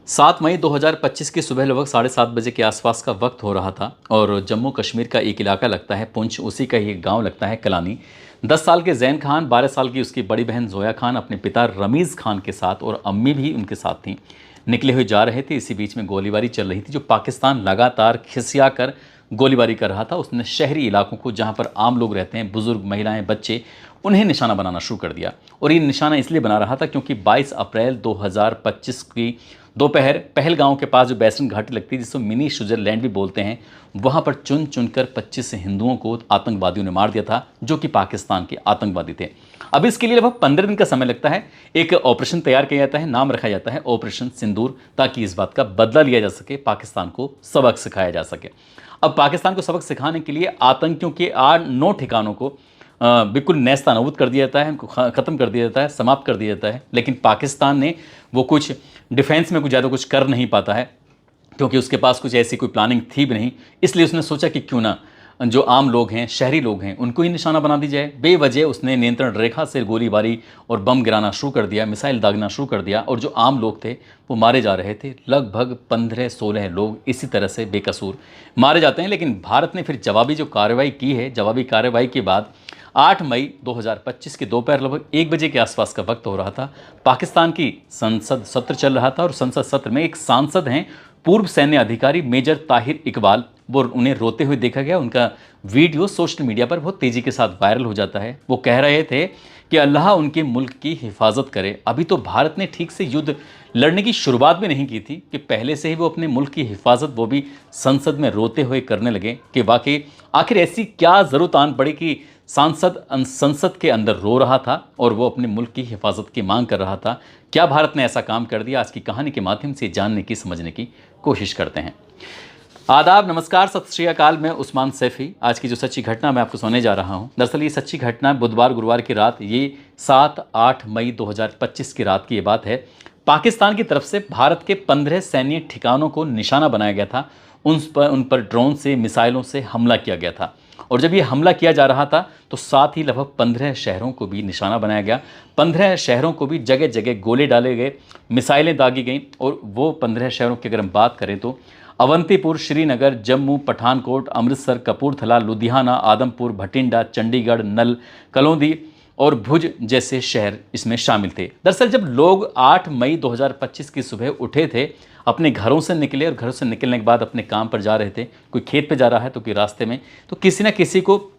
7 मई 2025 की सुबह लगभग 7:30 बजे के आसपास का वक्त हो रहा था और जम्मू कश्मीर का एक इलाका लगता है पुंछ, उसी का ही एक गांव लगता है कलानी। 10 साल के जैन खान, 12 साल की उसकी बड़ी बहन जोया खान अपने पिता रमीज़ खान के साथ और अम्मी भी उनके साथ थीं, निकले हुए जा रहे थे। इसी बीच में गोलीबारी चल रही थी। जो पाकिस्तान लगातार खिसिया कर गोलीबारी कर रहा था, उसने शहरी इलाकों को, जहां पर आम लोग रहते हैं, बुजुर्ग, महिलाएं, बच्चे, उन्हें निशाना बनाना शुरू कर दिया। और ये निशाना इसलिए बना रहा था क्योंकि 22 अप्रैल 2025 की दोपहर पहलगांव के पास जो बैसन घाटी लगती है, जिसको मिनी स्विट्जरलैंड भी बोलते हैं, वहां पर चुन चुनकर 25 हिंदुओं को आतंकवादियों ने मार दिया था, जो कि पाकिस्तान के आतंकवादी थे। अब इसके लिए लगभग 15 दिन का समय लगता है। एक ऑपरेशन तैयार किया जाता है, नाम रखा जाता है ऑपरेशन सिंदूर, ताकि इस बात का बदला लिया जा सके, पाकिस्तान को सबक सिखाया जा सके। अब पाकिस्तान को सबक सिखाने के लिए आतंकियों के 8-9 ठिकानों को बिल्कुल नेस्तनाबूद कर दिया जाता है, उनको ख़त्म कर दिया जाता है, समाप्त कर दिया जाता है। लेकिन पाकिस्तान ने वो कुछ डिफेंस में कुछ ज़्यादा कुछ कर नहीं पाता है, क्योंकि उसके पास कुछ ऐसी कोई प्लानिंग थी भी नहीं। इसलिए उसने सोचा कि क्यों ना जो आम लोग हैं, शहरी लोग हैं, उनको ही निशाना बना दी जाए। बेवजह उसने नियंत्रण रेखा से गोलीबारी और बम गिराना शुरू कर दिया, मिसाइल दागना शुरू कर दिया, और जो आम लोग थे वो मारे जा रहे थे। लगभग 15-16 लोग इसी तरह से बेकसूर मारे जाते हैं। लेकिन भारत ने फिर जवाबी जो कार्रवाई की है, जवाबी कार्रवाई के बाद 8 मई 2025 के दोपहर लगभग 1 बजे के आसपास का वक्त हो रहा था। पाकिस्तान की संसद सत्र चल रहा था और संसद सत्र में एक सांसद हैं, पूर्व सैन्य अधिकारी मेजर ताहिर इकबाल, वो उन्हें रोते हुए देखा गया। उनका वीडियो सोशल मीडिया पर बहुत तेज़ी के साथ वायरल हो जाता है। वो कह रहे थे कि अल्लाह उनके मुल्क की हिफाजत करे। अभी तो भारत ने ठीक से युद्ध लड़ने की शुरुआत भी नहीं की थी कि पहले से ही वो अपने मुल्क की हिफाजत, वो भी संसद में रोते हुए करने लगे। कि वाकई आखिर ऐसी क्या ज़रूरत आन पड़ी कि सांसद संसद के अंदर रो रहा था और वो अपने मुल्क की हिफाजत की मांग कर रहा था। क्या भारत ने ऐसा काम कर दिया? आज की कहानी के माध्यम से जानने की, समझने की कोशिश करते हैं। आदाब, नमस्कार, सत श्री अकाल। मैं उस्मान सैफ़ी। आज की जो सच्ची घटना मैं आपको सुनाने जा रहा हूँ, दरअसल ये सच्ची घटना बुधवार गुरुवार की रात, ये 7-8 मई 2025 की रात की ये बात है। पाकिस्तान की तरफ से भारत के 15 सैन्य ठिकानों को निशाना बनाया गया था। उन पर ड्रोन से, मिसाइलों से हमला किया गया था। और जब ये हमला किया जा रहा था तो साथ ही लगभग 15 शहरों को भी निशाना बनाया गया। 15 शहरों को भी जगह जगह गोले डाले गए, मिसाइलें दागी गईं। और वो 15 शहरों की अगर हम बात करें तो अवंतीपुर, श्रीनगर, जम्मू, पठानकोट, अमृतसर, कपूरथला, लुधियाना, आदमपुर, भटिंडा, चंडीगढ़, नल, कलौंदी और भुज जैसे शहर इसमें शामिल थे। दरअसल जब लोग 8 मई 2025 की सुबह उठे थे, अपने घरों से निकले और घरों से निकलने के बाद अपने काम पर जा रहे थे, कोई खेत पे जा रहा है तो कोई रास्ते में, तो किसी न किसी को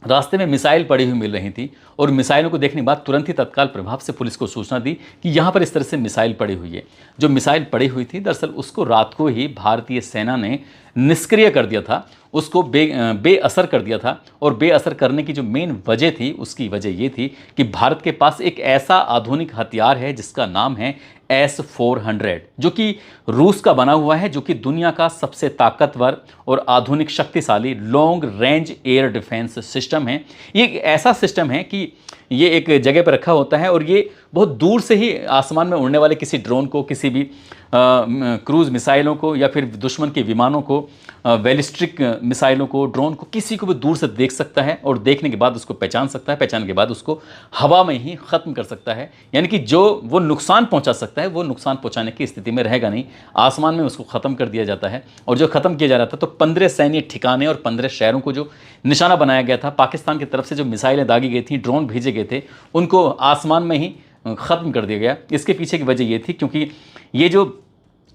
रास्ते में मिसाइल पड़ी हुई मिल रही थी। और मिसाइलों को देखने के बाद तुरंत ही तत्काल प्रभाव से पुलिस को सूचना दी कि यहाँ पर इस तरह से मिसाइल पड़ी हुई है। जो मिसाइल पड़ी हुई थी, दरअसल उसको रात को ही भारतीय सेना ने निष्क्रिय कर दिया था, उसको बेअसर कर दिया था। और बेअसर करने की जो मेन वजह थी, उसकी वजह ये थी कि भारत के पास एक ऐसा आधुनिक हथियार है जिसका नाम है S-400, जो कि रूस का बना हुआ है, जो कि दुनिया का सबसे ताकतवर और आधुनिक शक्तिशाली long range air defence system है। ये एक ऐसा सिस्टम है कि ये एक जगह पर रखा होता है और ये बहुत दूर से ही आसमान में उड़ने वाले किसी ड्रोन को, किसी भी क्रूज़ मिसाइलों को, या फिर दुश्मन के विमानों को, बैलिस्टिक मिसाइलों को, ड्रोन को, किसी को भी दूर से देख सकता है और देखने के बाद उसको पहचान सकता है। पहचान के बाद उसको हवा में ही ख़त्म कर सकता है। यानी कि जो वो नुकसान पहुंचा सकता है, वो नुकसान पहुंचाने की स्थिति में रहेगा नहीं, आसमान में उसको ख़त्म कर दिया जाता है। और जो ख़त्म किया जा रहा था, तो 15 सैन्य ठिकाने और 15 शहरों को जो निशाना बनाया गया था, पाकिस्तान की तरफ से जो मिसाइलें दागी गई थी, ड्रोन भेजे गए थे, उनको आसमान में ही ख़त्म कर दिया गया। इसके पीछे की वजह ये थी क्योंकि ये जो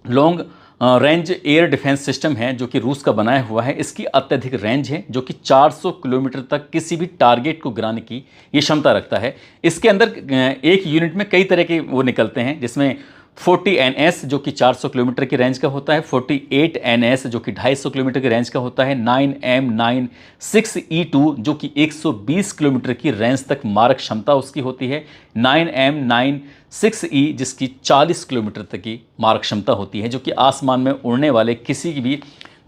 long range air defence system है, जो कि रूस का बनाया हुआ है, इसकी अत्यधिक रेंज है, जो कि 400 किलोमीटर तक किसी भी टारगेट को गिराने की ये क्षमता रखता है। इसके अंदर एक यूनिट में कई तरह के वो निकलते हैं, जिसमें 40 NS जो कि 400 किलोमीटर की रेंज का होता है, 48 NS जो कि 250 किलोमीटर की रेंज का होता है, 9M96E2 जो कि 120 किलोमीटर की रेंज तक मारक क्षमता उसकी होती है, 9M96E जिसकी 40 किलोमीटर तक की मारक क्षमता होती है, जो कि आसमान में उड़ने वाले किसी भी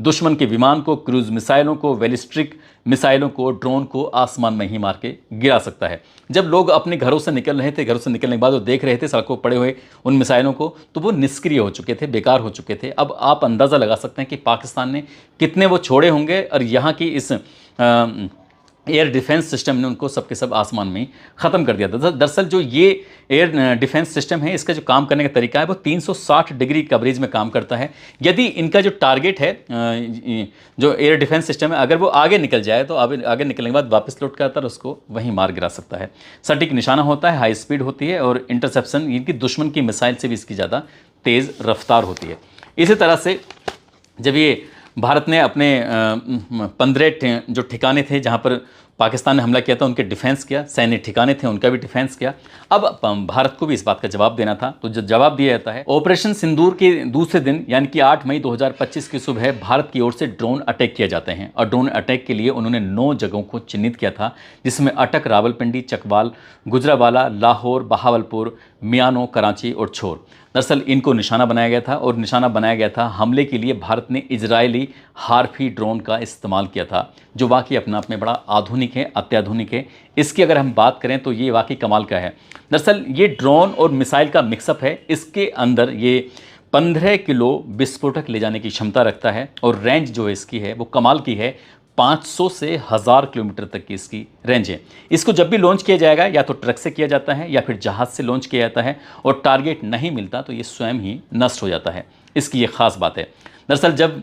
दुश्मन के विमान को, क्रूज मिसाइलों को, बैलिस्टिक मिसाइलों को, ड्रोन को आसमान में ही मार के गिरा सकता है। जब लोग अपने घरों से निकल रहे थे, घरों से निकलने के बाद वो देख रहे थे सड़कों पर पड़े हुए उन मिसाइलों को, तो वो निष्क्रिय हो चुके थे, बेकार हो चुके थे। अब आप अंदाज़ा लगा सकते हैं कि पाकिस्तान ने कितने वो छोड़े होंगे और यहाँ की एयर डिफेंस सिस्टम ने उनको सबके सब आसमान में ख़त्म कर दिया था। दरअसल जो ये एयर डिफेंस सिस्टम है, इसका जो काम करने का तरीका है वो 360 डिग्री कवरेज में काम करता है। यदि इनका जो टारगेट है, जो एयर डिफेंस सिस्टम है, अगर वो आगे निकल जाए तो आगे निकलने के बाद वापस लौट कर आता है, उसको वहीं मार गिरा सकता है। सटीक निशाना होता है, हाई स्पीड होती है और इंटरसेप्शन इनकी दुश्मन की मिसाइल से भी इसकी ज़्यादा तेज़ रफ्तार होती है। इसी तरह से जब ये भारत ने अपने 15 जो ठिकाने थे जहाँ पर पाकिस्तान ने हमला किया था उनके डिफेंस किया, सैन्य ठिकाने थे उनका भी डिफेंस किया। अब भारत को भी इस बात का जवाब देना था, तो जो जवाब दिया जाता है, ऑपरेशन सिंदूर के दूसरे दिन यानी कि 8 मई 2025 की सुबह भारत की ओर से ड्रोन अटैक किए जाते हैं। और ड्रोन अटैक के लिए उन्होंने 9 जगहों को चिन्हित किया था, जिसमें अटक, रावलपिंडी, चकवाल, गुजरावाला, लाहौर, बहावलपुर, मियानो, कराची और छोर। दरअसल इनको निशाना बनाया गया था और निशाना बनाया गया था हमले के लिए भारत ने इजरायली हार्फी ड्रोन का इस्तेमाल किया था, जो वाकई अपने आप में बड़ा आधुनिक है, अत्याधुनिक है। इसकी अगर हम बात करें तो ये वाकई कमाल का है। दरअसल ये ड्रोन और मिसाइल का मिक्सअप है। इसके अंदर ये 15 किलो विस्फोटक ले जाने की क्षमता रखता है और रेंज जो है इसकी है वो कमाल की है। 500 से 1000 किलोमीटर तक की इसकी रेंज है। इसको जब भी लॉन्च किया जाएगा या तो ट्रक से किया जाता है या फिर जहाज़ से लॉन्च किया जाता है और टारगेट नहीं मिलता तो ये स्वयं ही नष्ट हो जाता है। इसकी ये ख़ास बात है। दरअसल जब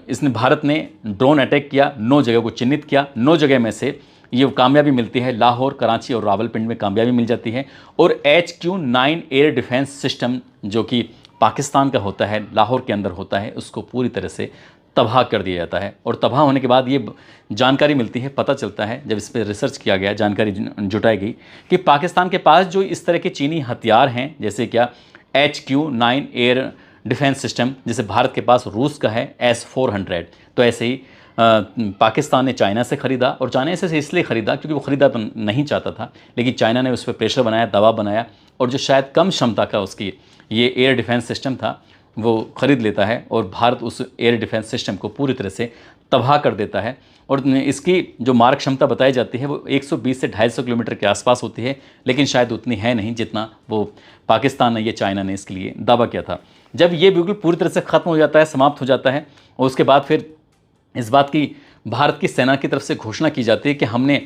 इसने भारत ने ड्रोन अटैक किया, 9 जगह को चिन्हित किया, 9 जगह में से ये कामयाबी मिलती है। लाहौर, कराची और रावलपिंडी में कामयाबी मिल जाती है और HQ-9 एयर डिफेंस सिस्टम जो कि पाकिस्तान का होता है, लाहौर के अंदर होता है, उसको पूरी तरह से तबाह कर दिया जाता है। और तबाह होने के बाद ये जानकारी मिलती है, पता चलता है जब इस पर रिसर्च किया गया, जानकारी जुटाई गई कि पाकिस्तान के पास जो इस तरह के चीनी हथियार हैं, जैसे क्या HQ-9 एयर डिफेंस सिस्टम, जैसे भारत के पास रूस का है S-400, तो ऐसे ही पाकिस्तान ने चाइना से ख़रीदा। और चाइना से इसलिए ख़रीदा क्योंकि वो ख़रीदा तो नहीं चाहता था, लेकिन चाइना ने उस पर प्रेशर बनाया, दबाव बनाया और जो शायद कम क्षमता का उसकी ये एयर डिफेंस सिस्टम था वो ख़रीद लेता है और भारत उस एयर डिफेंस सिस्टम को पूरी तरह से तबाह कर देता है। और इसकी जो मारक क्षमता बताई जाती है वो 120 से 250 किलोमीटर के आसपास होती है, लेकिन शायद उतनी है नहीं जितना वो पाकिस्तान ने, ये चाइना ने इसके लिए दावा किया था। जब ये बिल्कुल पूरी तरह से ख़त्म हो जाता है, समाप्त हो जाता है, और उसके बाद फिर इस बात की भारत की सेना की तरफ से घोषणा की जाती है कि हमने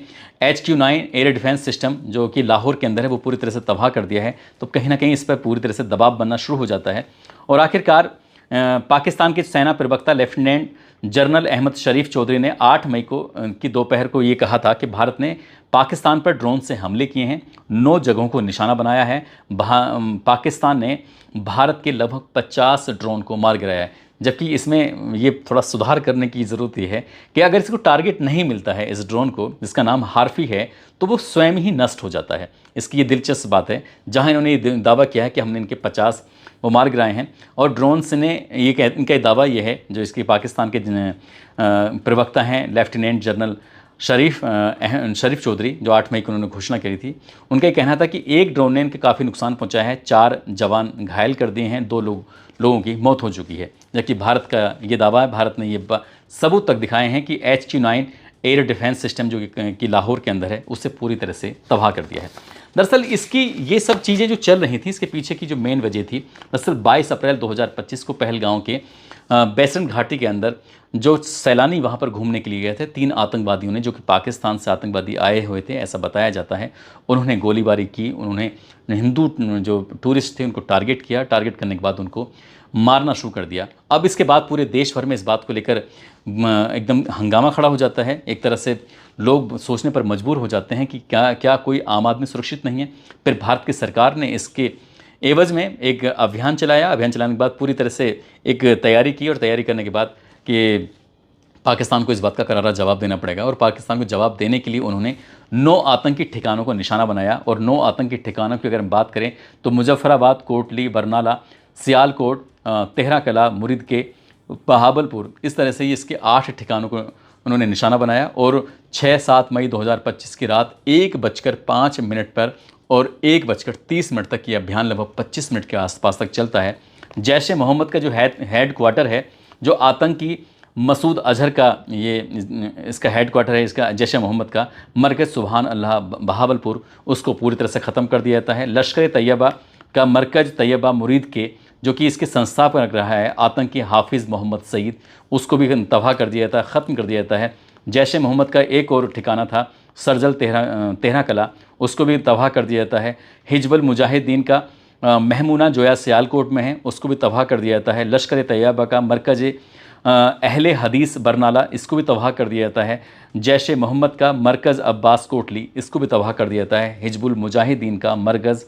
HQ-9 एयर डिफेंस सिस्टम जो कि लाहौर के अंदर है वो पूरी तरह से तबाह कर दिया है। तो कहीं ना कहीं इस पर पूरी तरह से दबाव बनना शुरू हो जाता है और आखिरकार पाकिस्तान के सेना प्रवक्ता लेफ्टिनेंट जनरल अहमद शरीफ चौधरी ने 8 मई को की दोपहर को ये कहा था कि भारत ने पाकिस्तान पर ड्रोन से हमले किए हैं, 9 जगहों को निशाना बनाया है। पाकिस्तान ने भारत के लगभग 50 ड्रोन को मार गिराया है। जबकि इसमें ये थोड़ा सुधार करने की ज़रूरत है कि अगर इसको टारगेट नहीं मिलता है, इस ड्रोन को जिसका नाम हार्फी है, तो वो स्वयं ही नष्ट हो जाता है। इसकी ये दिलचस्प बात है, जहां इन्होंने दावा किया है कि हमने इनके 50 वो मार गिराए हैं और ड्रोन से ने ये इनका दावा ये है, जो इसकी पाकिस्तान के प्रवक्ता हैं लेफ्टिनेंट जनरल शरीफ चौधरी, जो 8 मई को उन्होंने घोषणा करी थी, उनका ये कहना था कि एक ड्रोन ने इनके काफ़ी नुकसान पहुंचाया है, 4 जवान घायल कर दिए हैं, 2 लोगों की मौत हो चुकी है। जबकि भारत का ये दावा है, भारत ने ये सबूत तक दिखाए हैं कि HQ-9 एयर डिफेंस सिस्टम जो कि लाहौर के अंदर है उसे पूरी तरह से तबाह कर दिया है। दरअसल इसकी ये सब चीज़ें जो चल रही थी, इसके पीछे की जो मेन वजह थी, दरअसल 22 अप्रैल 2025 को पहलगांव के बैसन घाटी के अंदर जो सैलानी वहाँ पर घूमने के लिए गए थे, 3 आतंकवादियों ने, जो कि पाकिस्तान से आतंकवादी आए हुए थे ऐसा बताया जाता है, उन्होंने गोलीबारी की। उन्होंने हिंदू जो टूरिस्ट थे उनको टारगेट किया, टारगेट करने के बाद उनको मारना शुरू कर दिया। अब इसके बाद पूरे देश भर में इस बात को लेकर एकदम हंगामा खड़ा हो जाता है। एक तरह से लोग सोचने पर मजबूर हो जाते हैं कि क्या कोई आम आदमी सुरक्षित नहीं है। फिर भारत की सरकार ने इसके एवज़ में एक अभियान चलाया। अभियान चलाने के बाद पूरी तरह से एक तैयारी की और तैयारी करने के बाद कि पाकिस्तान को इस बात का करारा जवाब देना पड़ेगा और पाकिस्तान को जवाब देने के लिए उन्होंने 9 आतंकी ठिकानों को निशाना बनाया। और 9 आतंकी ठिकानों की अगर हम बात करें तो मुजफ्फराबाद, कोटली, बरनाला, सियालकोट, तेहरा कला, मुरीद के, बहावलपुर, इस तरह से इसके 8 ठिकानों को उन्होंने निशाना बनाया। और 6-7 मई 2025 की रात 1:05 पर और 1:30 तक ये अभियान लगभग 25 मिनट के आसपास तक चलता है। जैश ए मोहम्मद का जो हेड क्वार्टर है, जो आतंकी मसूद अजहर का ये इसका हेड क्वार्टर है, इसका जैश ए मोहम्मद का मरकज़ सुबहान अल्लाह बहावलपुर, उसको पूरी तरह से ख़त्म कर दिया जाता है। लश्कर तैयबा का मरकज़ तैयबा मुरीद के, जो कि इसके संस्थापक रहा है आतंकी हाफिज़ मोहम्मद सईद, उसको भी तबाह कर दिया जाता है, ख़त्म कर दिया जाता है। जैश ए मोहम्मद का एक और ठिकाना था सरजल तेहरा कला, उसको भी तबाह कर दिया जाता है। हिजबुल मुजाहिदीन का महमूना जोया सियालकोट में है, उसको भी तबाह कर दिया जाता है। लश्कर तैयबा का मरकज़ अहले हदीस बरनाला, इसको भी तबाह कर दिया जाता है। जैश ए मोहम्मद का मरकज़ अब्बास कोटली, इसको भी तबाह कर दिया जाता है। हिजबुल मुजाहिदीन का मरकज़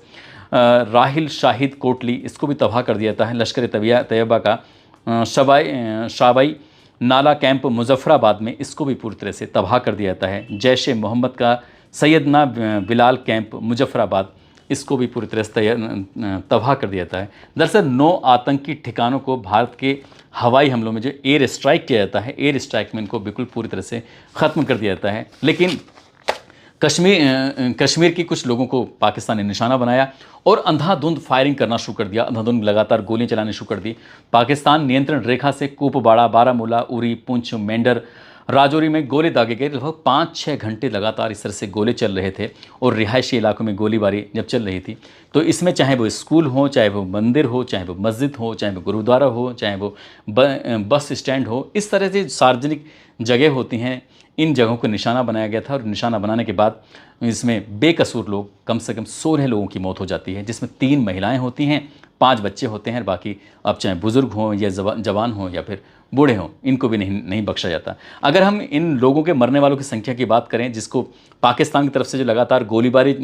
राहिल शाहिद कोटली, इसको भी तबाह कर दिया जाता है। लश्कर तैयबा का शाबाई नाला कैंप मुजफ्फराबाद में, इसको भी पूरी तरह से तबाह कर दिया जाता है। जैश ए मोहम्मद का सैयदना बिलाल कैंप मुजफ्फराबाद, इसको भी पूरी तरह से तबाह कर दिया जाता है। दरअसल 9 आतंकी ठिकानों को भारत के हवाई हमलों में जो एयर स्ट्राइक किया जाता है, एयर स्ट्राइक में इनको बिल्कुल पूरी तरह से ख़त्म कर दिया जाता है। लेकिन कश्मीर की कुछ लोगों को पाकिस्तान ने निशाना बनाया और अंधाधुंध फायरिंग करना शुरू कर दिया, अंधाधुंध लगातार गोलियां चलाने शुरू कर दी। पाकिस्तान नियंत्रण रेखा से कुपवाड़ा, बारामूला, उरी, पुंछ, मेंढर, राजौरी में गोले दागे गए। लगभग 5-6 घंटे लगातार इस तरह से गोले चल रहे थे और रिहायशी इलाकों में गोलीबारी जब चल रही थी, तो इसमें चाहे वो स्कूल हो, चाहे वो मंदिर हो, चाहे वो मस्जिद हो, चाहे वो गुरुद्वारा हो, चाहे वो बस स्टैंड हो, इस तरह से सार्वजनिक जगह होती हैं, इन जगहों को निशाना बनाया गया था। और निशाना बनाने के बाद इसमें बेकसूर लोग, कम से कम 16 लोगों की मौत हो जाती है, जिसमें 3 महिलाएं होती हैं, 5 बच्चे होते हैं। बाकी अब चाहे बुज़ुर्ग हों या जवान हों या फिर बूढ़े हों, इनको भी नहीं बख्शा जाता। अगर हम इन लोगों के मरने वालों की संख्या की बात करें, जिसको पाकिस्तान की तरफ से जो लगातार गोलीबारी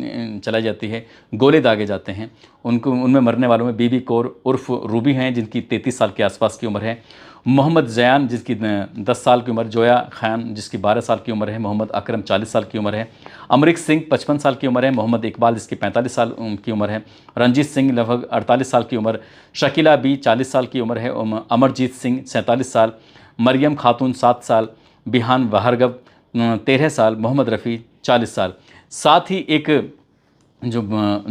चलाई जाती है, गोले दागे जाते हैं, उनमें मरने वालों में बीबी कौर उर्फ रूबी हैं, जिनकी 33 साल के आसपास की उम्र है। मोहम्मद जयान, जिसकी 10 साल की उम्र, जोया खान, जिसकी 12 साल की उम्र है। मोहम्मद अकरम 40 साल की उम्र है। अमरीक सिंह 55 साल की उम्र है। मोहम्मद इकबाल, जिसकी 45 साल की उम्र है। रंजीत सिंह लगभग 48 साल की उम्र। शकीला बी 40 साल की उम्र है। अमरजीत सिंह 47 साल। मरियम खातून 7 साल। बिहान भार्गव 13 साल। मोहम्मद रफ़ी 40 साल। साथ ही एक जो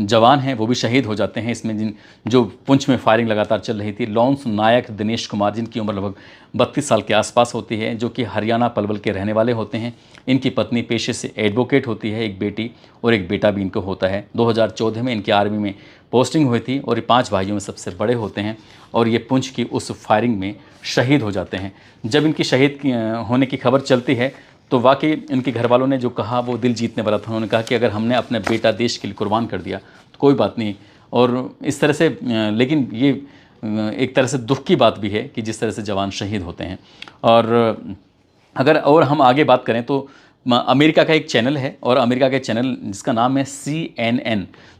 जवान हैं वो भी शहीद हो जाते हैं इसमें, जो पुंछ में फायरिंग लगातार चल रही थी। लॉन्स नायक दिनेश कुमार, जिनकी उम्र लगभग 32 साल के आसपास होती है, जो कि हरियाणा पलवल के रहने वाले होते हैं। इनकी पत्नी पेशे से एडवोकेट होती है, एक बेटी और एक बेटा भी इनको होता है। 2014 में इनकी आर्मी में पोस्टिंग हुई थी और ये 5 भाइयों में सबसे बड़े होते हैं और ये पुंछ की उस फायरिंग में शहीद हो जाते हैं। जब इनकी शहीद होने की खबर चलती है तो वाकई इनके घर वालों ने जो कहा वो दिल जीतने वाला था। उन्होंने कहा कि अगर हमने अपना बेटा देश के लिए कुर्बान कर दिया तो कोई बात नहीं। और इस तरह से लेकिन ये एक तरह से दुख की बात भी है कि जिस तरह से जवान शहीद होते हैं। और अगर और हम आगे बात करें तो अमेरिका का एक चैनल है, और अमेरिका के चैनल जिसका नाम है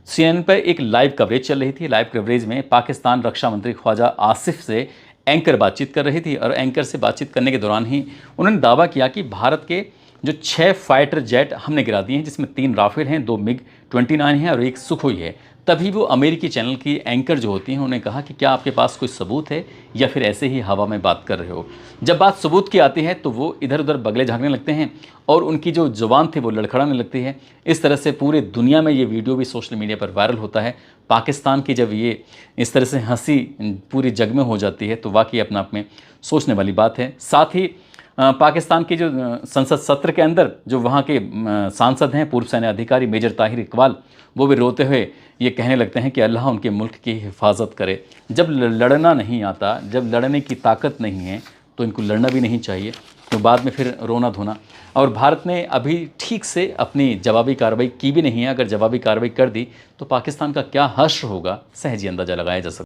CNN पर एक लाइव कवरेज चल रही थी। लाइव कवरेज में पाकिस्तान रक्षा मंत्री ख्वाजा आसिफ से एंकर बातचीत कर रही थी और एंकर से बातचीत करने के दौरान ही उन्होंने दावा किया कि भारत के जो 6 फाइटर जेट हमने गिरा दिए हैं, जिसमें 3 राफेल हैं, 2 MiG-29 हैं और 1 सुखोई है। तभी वो अमेरिकी चैनल की एंकर जो होती हैं उन्होंने कहा कि क्या आपके पास कोई सबूत है या फिर ऐसे ही हवा में बात कर रहे हो। जब बात सबूत की आती है तो वो इधर उधर बगले झाँकने लगते हैं और उनकी जो जुबान थी वो लड़खड़ाने लगती है। इस तरह से पूरे दुनिया में ये वीडियो भी सोशल मीडिया पर वायरल होता है। पाकिस्तान की जब ये इस तरह से हंसी पूरी जग में हो जाती है तो वाकई अपने आप में सोचने वाली बात है। साथ ही पाकिस्तान के जो संसद सत्र के अंदर जो वहाँ के सांसद हैं, पूर्व सैन्य अधिकारी मेजर ताहिर इकबाल, वो भी रोते हुए ये कहने लगते हैं कि अल्लाह उनके मुल्क की हिफाजत करे। जब लड़ना नहीं आता, जब लड़ने की ताकत नहीं है तो इनको लड़ना भी नहीं चाहिए, तो बाद में फिर रोना धोना। और भारत ने अभी ठीक से अपनी जवाबी कार्रवाई की भी नहीं है। अगर जवाबी कार्रवाई कर दी तो पाकिस्तान का क्या हश्र होगा, सहज ही अंदाज़ा लगाया जा सकता है।